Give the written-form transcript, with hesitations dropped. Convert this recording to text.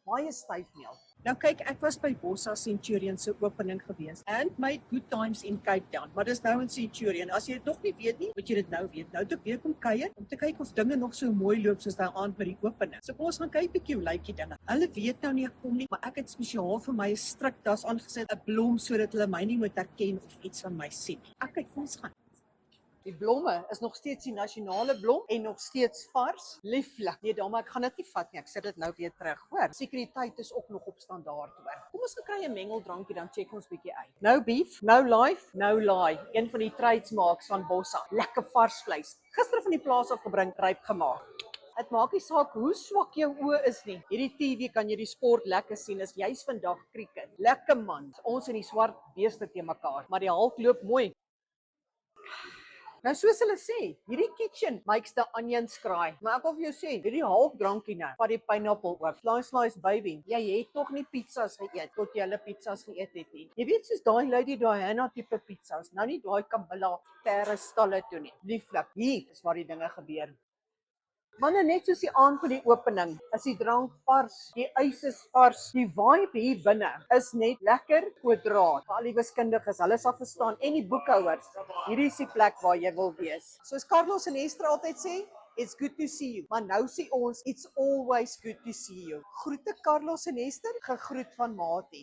Baie styfmeel. Nou kyk, ek was by Bossa Centurion se opening gewees and made good times in Cape Town, maar dis nou in Centurion. As jy dit nog nie weet nie, moet jy dit nou weet. Nou toe weer kom kuier om te kyk of dinge nog so mooi loop soos daai aand by die opening. So kom ons gaan kyk bietjie hoe lyk die dinge. Hulle weet nou nie ek kom nie, maar ek het spesiaal vir my 'n strikdas aangesit, 'n blom sodat hulle my nie moet herken of iets van my sien. Ek kyk vir ons gaan. Die blomme is nog steeds die nasionale blom en nog steeds vars, lieflik. Nee, dame, ek gaan dit nie vat nie. Ek sit dit nou weer terug, hoor. Sekuriteit is ook nog op standaard, hoor. Kom ons gaan kry 'n mengeldrankie, dan check ons bietjie uit. No beef, no life, no lie. Een van die trademarks van Bossa. Lekker vars vleis. Gister van die plaas af gebring, ryp gemaak. Dit maak nie saak hoe swak jou oë is nie. Hierdie TV kan jy die sport lekker sien. Is juis vandag krieket. Lekker man. Ons en die swart beeste te mekaar, maar die halk loop mooi. Nou soos hulle sê, hierdie kitchen makes the onions cry. Maar ek wil vir jou sê, hierdie half drankie nou, vat die pineapple oop. Slice baby. Jy het nog nie pizzas geëet tot jy hulle pizzas geëet het nie. Jy weet soos daai Lady Diana tipe pizzas, nou nie daai Camilla terre stalle toe nie. Lieflik, hier is waar die dinge gebeur. Manne, net soos die aand van die opening, is die drank vars, die ys is vars, die vibe hier binne is net lekker kwadraat. Vir al die wiskundiges, hulle sal verstaan, en die boekhouers, hierdie is die plek waar jy wil wees. Soos Carlos en Esther altyd sê, it's good to see you. Maar nou sê ons, it's always good to see you. Groete Carlos en Esther, gegroet van Matie.